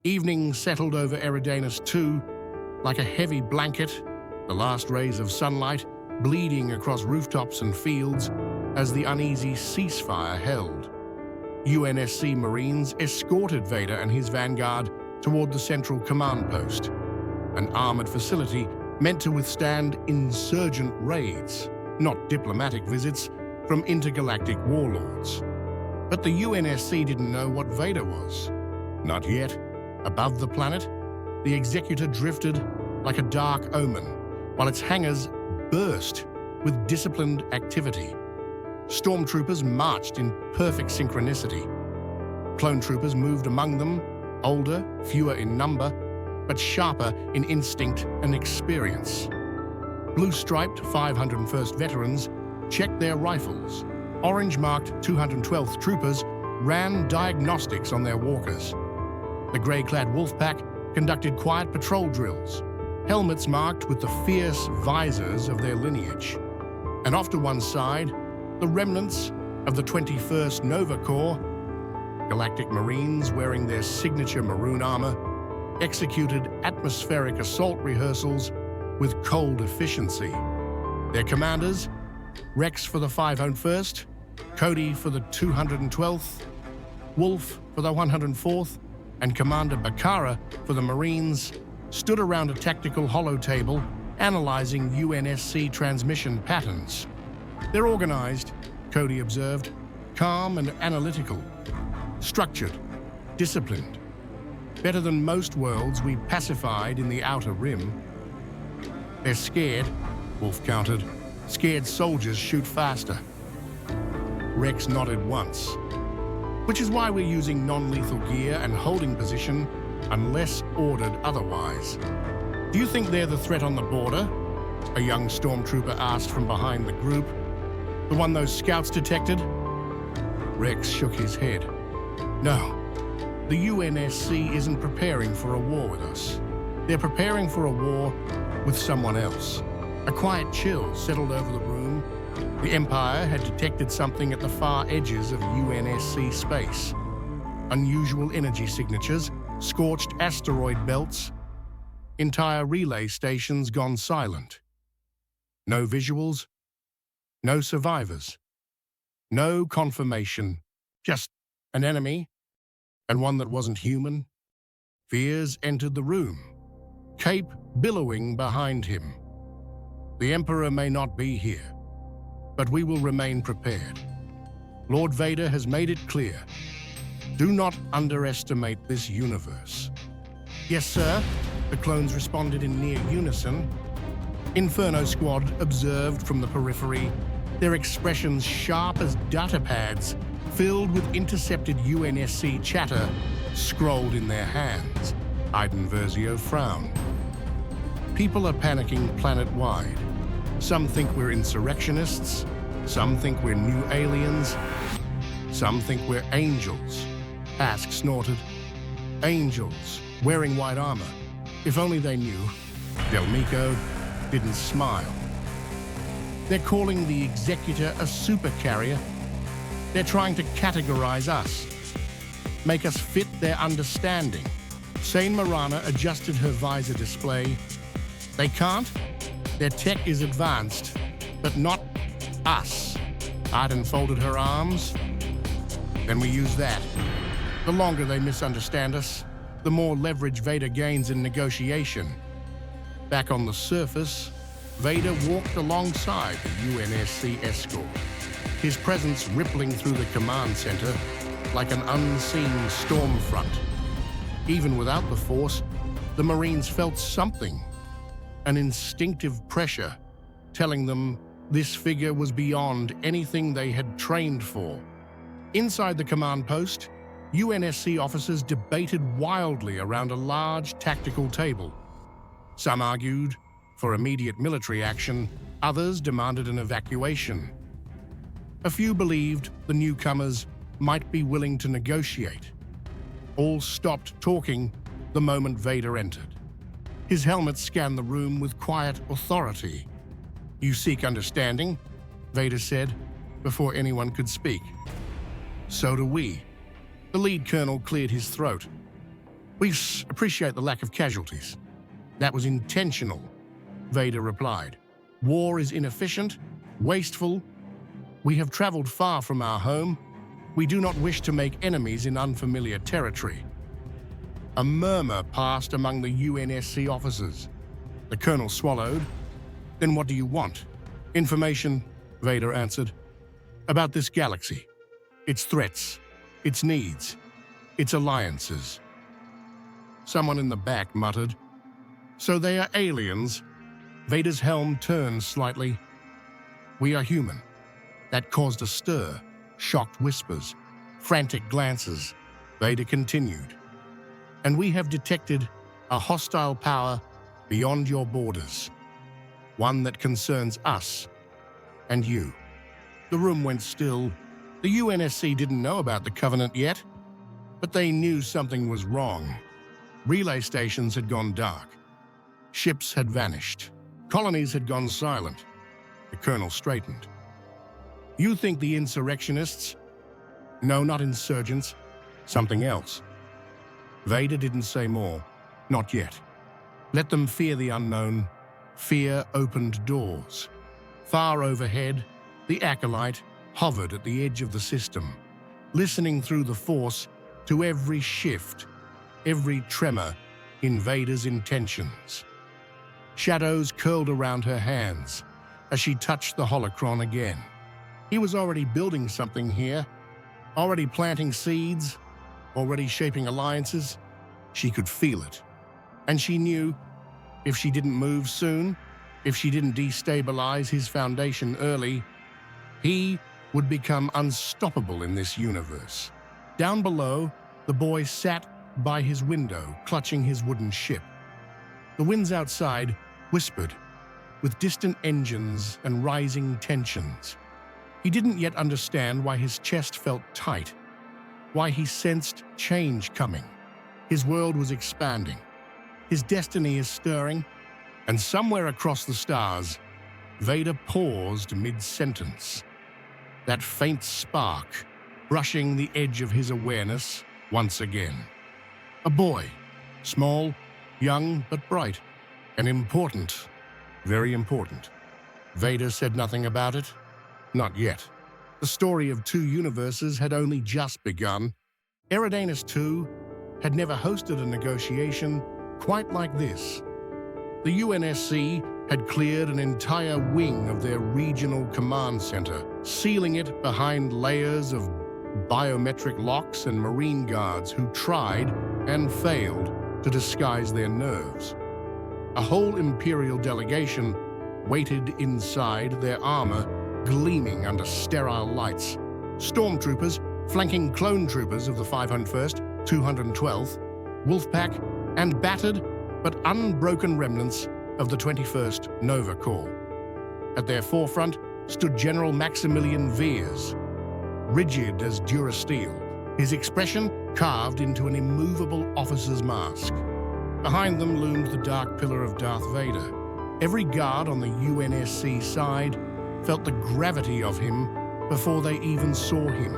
Evening settled over Eridanus II like a heavy blanket, the last rays of sunlight bleeding across rooftops and fields as the uneasy ceasefire held. UNSC Marines escorted Vader and his vanguard toward the Central Command Post, an armored facility meant to withstand insurgent raids, not diplomatic visits from intergalactic warlords. But the UNSC didn't know what Vader was. Not yet. Above the planet, the Executor drifted like a dark omen, while its hangars burst with disciplined activity. Stormtroopers marched in perfect synchronicity. Clone troopers moved among them, older, fewer in number, but sharper in instinct and experience. Blue-striped 501st veterans checked their rifles. Orange-marked 212th troopers ran diagnostics on their walkers. The grey-clad wolfpack conducted quiet patrol drills, helmets marked with the fierce visors of their lineage. And off to one side, the remnants of the 21st Nova Corps, Galactic Marines wearing their signature maroon armor, executed atmospheric assault rehearsals with cold efficiency. Their commanders, Rex for the 501st, Cody for the 212th, Wolf for the 104th, and Commander Bakara for the Marines, stood around a tactical holotable analyzing UNSC transmission patterns. They're organized, Cody observed, calm and analytical, structured, disciplined. Better than most worlds we pacified in the Outer Rim. They're scared, Wolf countered. Scared soldiers shoot faster. Rex nodded once. Which is why we're using non-lethal gear and holding position unless ordered otherwise. Do you think they're the threat on the border? A young stormtrooper asked from behind the group. The one those scouts detected? Rex shook his head. No, the UNSC isn't preparing for a war with us. They're preparing for a war with someone else. A quiet chill settled over the room. The Empire had detected something at the far edges of UNSC space. Unusual energy signatures, scorched asteroid belts, entire relay stations gone silent. No visuals, no survivors, no confirmation, just an enemy, and one that wasn't human. Fears entered the room, cape billowing behind him. The Emperor may not be here, but we will remain prepared. Lord Vader has made it clear. Do not underestimate this universe. Yes, sir, the clones responded in near unison. Inferno Squad observed from the periphery, their expressions sharp as data pads, filled with intercepted UNSC chatter, scrolled in their hands. Iden Versio frowned. People are panicking planet-wide. Some think we're insurrectionists, some think we're new aliens, some think we're angels. Ask snorted. Angels, wearing white armor. If only they knew. Del Mico didn't smile. They're calling the Executor a supercarrier. They're trying to categorize us, make us fit their understanding. Sain Marana adjusted her visor display. They can't. Their tech is advanced, but not us. Arden folded her arms. Then we use that. The longer they misunderstand us, the more leverage Vader gains in negotiation. Back on the surface, Vader walked alongside the UNSC escort, his presence rippling through the command center like an unseen storm front. Even without the Force, the Marines felt something, an instinctive pressure, telling them this figure was beyond anything they had trained for. Inside the command post, UNSC officers debated wildly around a large tactical table. Some argued for immediate military action, others demanded an evacuation. A few believed the newcomers might be willing to negotiate. All stopped talking the moment Vader entered. His helmet scanned the room with quiet authority. "You seek understanding," Vader said, before anyone could speak. "So do we." The lead colonel cleared his throat. We appreciate the lack of casualties. That was intentional, Vader replied. War is inefficient, wasteful. We have traveled far from our home. We do not wish to make enemies in unfamiliar territory. A murmur passed among the UNSC officers. The colonel swallowed. Then what do you want? Information, Vader answered, about this galaxy, its threats, its needs, its alliances. Someone in the back muttered, "So they are aliens?" Vader's helm turned slightly. "We are human." That caused a stir, shocked whispers, frantic glances. Vader continued, "And we have detected a hostile power beyond your borders, one that concerns us and you." The room went still. The UNSC didn't know about the Covenant yet, but they knew something was wrong. Relay stations had gone dark. Ships had vanished. Colonies had gone silent. The colonel straightened. "You think the insurrectionists?" "No, not insurgents. Something else." Vader didn't say more. Not yet. Let them fear the unknown. Fear opened doors. Far overhead, the acolyte hovered at the edge of the system, listening through the Force to every shift, every tremor in Vader's intentions. Shadows curled around her hands as she touched the holocron again. He was already building something here, already planting seeds, already shaping alliances. She could feel it. And she knew if she didn't move soon, if she didn't destabilize his foundation early, he would become unstoppable in this universe. Down below, the boy sat by his window, clutching his wooden ship. The winds outside whispered, with distant engines and rising tensions. He didn't yet understand why his chest felt tight, why he sensed change coming. His world was expanding. His destiny is stirring, and somewhere across the stars, Vader paused mid-sentence. That faint spark brushing the edge of his awareness once again. A boy, small, young, but bright, and important, very important. Vader said nothing about it. Not yet. The story of two universes had only just begun. Eridanus II had never hosted a negotiation quite like this. The UNSC had cleared an entire wing of their regional command center, sealing it behind layers of biometric locks and marine guards who tried and failed to disguise their nerves. A whole Imperial delegation waited inside, their armor gleaming under sterile lights. Stormtroopers flanking clone troopers of the 501st, 212th, Wolfpack, and battered but unbroken remnants of the 21st Nova Corps. At their forefront stood General Maximilian Veers, rigid as durasteel, his expression carved into an immovable officer's mask. Behind them loomed the dark pillar of Darth Vader. Every guard on the UNSC side felt the gravity of him before they even saw him.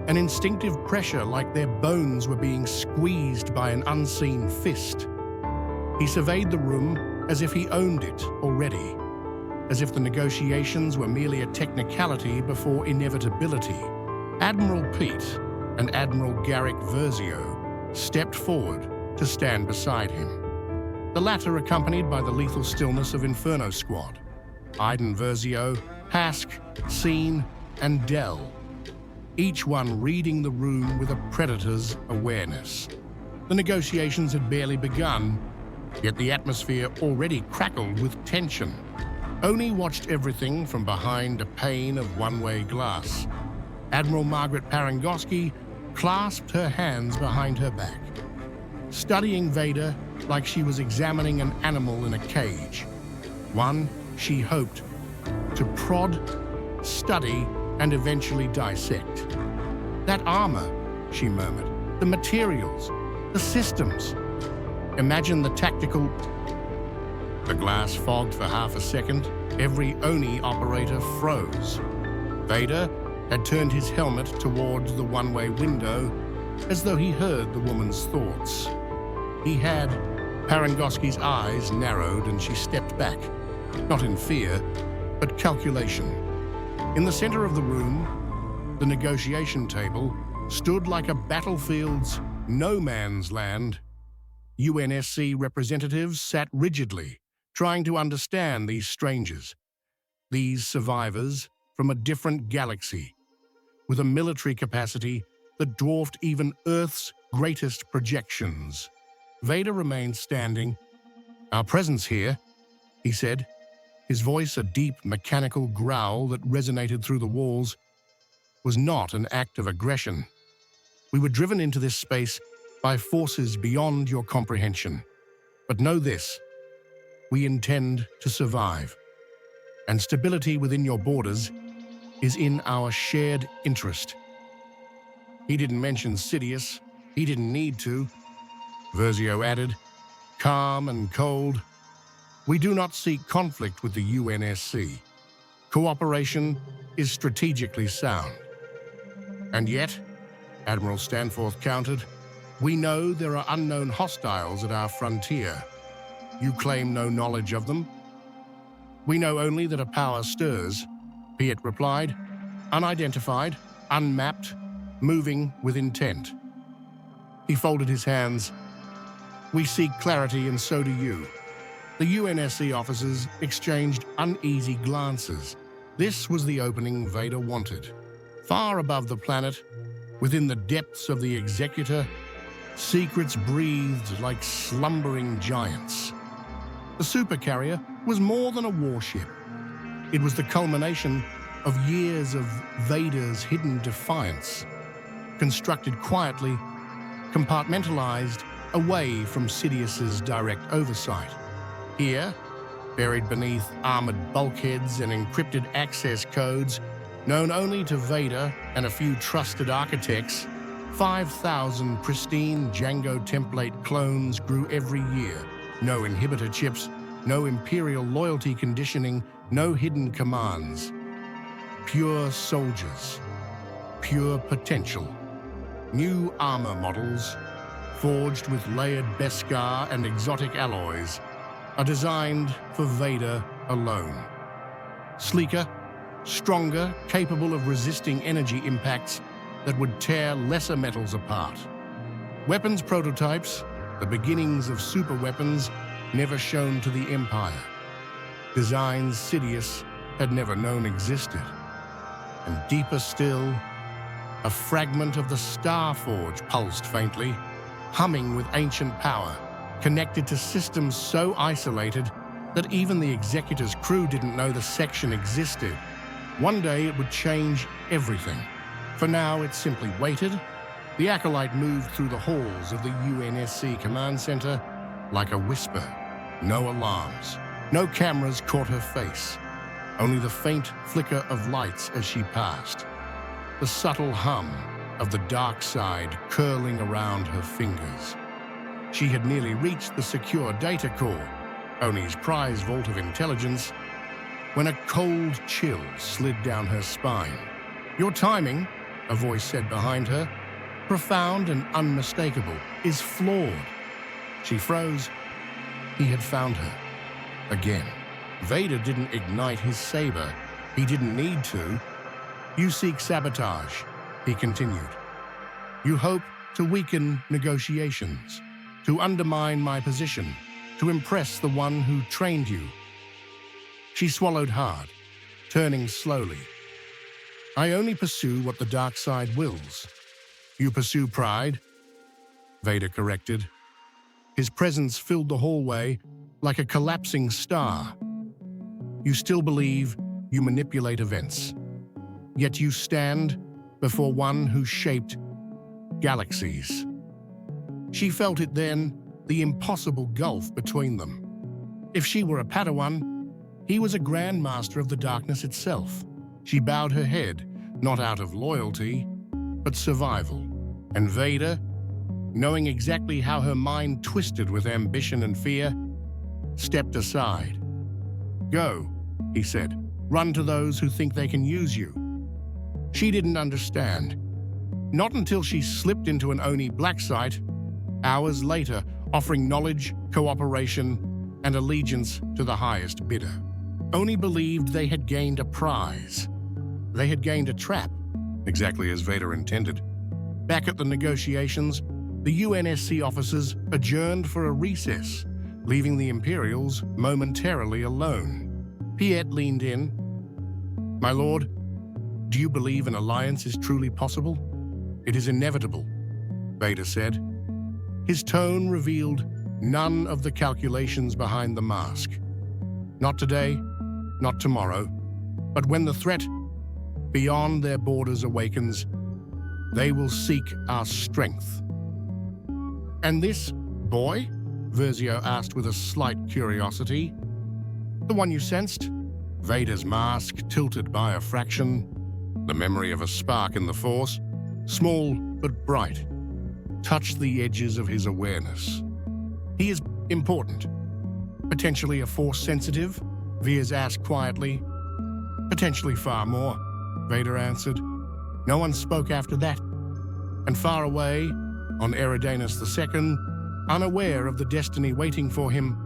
An instinctive pressure like their bones were being squeezed by an unseen fist. He surveyed the room as if he owned it already, as if the negotiations were merely a technicality before inevitability. Admiral Pete and Admiral Garrick Versio stepped forward to stand beside him, the latter accompanied by the lethal stillness of Inferno Squad. Iden Versio, Hask, Scene, and Dell, each one reading the room with a predator's awareness. The negotiations had barely begun, yet the atmosphere already crackled with tension. Oni watched everything from behind a pane of one-way glass. Admiral Margaret Parangoski clasped her hands behind her back, studying Vader like she was examining an animal in a cage, one she hoped to prod, study, and eventually dissect. That armor, she murmured, the materials, the systems. Imagine the tactical... The glass fogged for half a second. Every Oni operator froze. Vader had turned his helmet towards the one-way window, as though he heard the woman's thoughts. He had. Parangoski's eyes narrowed and she stepped back, not in fear, but calculation. In the center of the room, the negotiation table stood like a battlefield's no man's land. UNSC representatives sat rigidly, trying to understand these strangers, these survivors from a different galaxy, with a military capacity that dwarfed even Earth's greatest projections. Vader remained standing. "Our presence here," he said, his voice a deep mechanical growl that resonated through the walls, "was not an act of aggression. We were driven into this space by forces beyond your comprehension. But know this, we intend to survive. And stability within your borders is in our shared interest." He didn't mention Sidious. He didn't need to. Versio added, calm and cold, "We do not seek conflict with the UNSC. Cooperation is strategically sound." "And yet," Admiral Stanforth countered, "we know there are unknown hostiles at our frontier. You claim no knowledge of them?" "We know only that a power stirs," Piet replied, "unidentified, unmapped, moving with intent." He folded his hands. "We seek clarity, and so do you." The UNSC officers exchanged uneasy glances. This was the opening Vader wanted. Far above the planet, within the depths of the Executor, secrets breathed like slumbering giants. The supercarrier was more than a warship. It was the culmination of years of Vader's hidden defiance, constructed quietly, compartmentalized, away from Sidious's direct oversight. Here, buried beneath armored bulkheads and encrypted access codes, known only to Vader and a few trusted architects, 5,000 pristine Django template clones grew every year. No inhibitor chips, no Imperial loyalty conditioning, no hidden commands. Pure soldiers, pure potential. New armor models, forged with layered Beskar and exotic alloys, are designed for Vader alone. Sleeker, stronger, capable of resisting energy impacts that would tear lesser metals apart. Weapons prototypes, the beginnings of superweapons never shown to the Empire. Designs Sidious had never known existed. And deeper still, a fragment of the Starforge pulsed faintly, humming with ancient power, connected to systems so isolated that even the Executor's crew didn't know the section existed. One day it would change everything. For now, it simply waited. The acolyte moved through the halls of the UNSC command center like a whisper. No alarms. No cameras caught her face. Only the faint flicker of lights as she passed. The subtle hum of the dark side curling around her fingers. She had nearly reached the secure data core, Oni's prize vault of intelligence, when a cold chill slid down her spine. "Your timing," a voice said behind her, profound and unmistakable, "is flawed." She froze. He had found her. Again. Vader didn't ignite his saber. He didn't need to. "You seek sabotage," he continued. "You hope to weaken negotiations, to undermine my position, to impress the one who trained you." She swallowed hard, turning slowly. "I only pursue what the dark side wills." "You pursue pride," Vader corrected. His presence filled the hallway like a collapsing star. "You still believe you manipulate events, yet you stand before one who shaped galaxies." She felt it then, the impossible gulf between them. If she were a Padawan, he was a grandmaster of the darkness itself. She bowed her head, not out of loyalty, but survival. And Vader, knowing exactly how her mind twisted with ambition and fear, stepped aside. "Go," he said. "Run to those who think they can use you." She didn't understand. Not until she slipped into an Oni black site, hours later, offering knowledge, cooperation, and allegiance to the highest bidder. Oni believed they had gained a prize. They had gained a trap, exactly as Vader intended. Back at the negotiations, the UNSC officers adjourned for a recess, leaving the Imperials momentarily alone. Piet leaned in. "My lord, do you believe an alliance is truly possible?" "It is inevitable," Vader said. His tone revealed none of the calculations behind the mask. "Not today, not tomorrow, but when the threat beyond their borders awakens, they will seek our strength." "And this boy?" Versio asked with a slight curiosity. "The one you sensed?" Vader's mask tilted by a fraction, the memory of a spark in the Force, small but bright, touched the edges of his awareness. "He is important. Potentially a Force sensitive?" Veers asked quietly. "Potentially far more," Vader answered. No one spoke after that. And far away, on Eridanus II, unaware of the destiny waiting for him,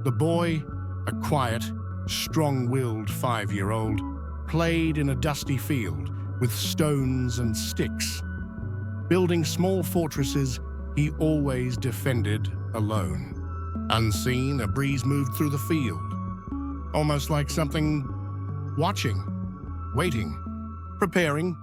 the boy, a quiet, strong-willed 5-year-old, played in a dusty field with stones and sticks. Building small fortresses he always defended alone. Unseen, a breeze moved through the field, almost like something watching, waiting, preparing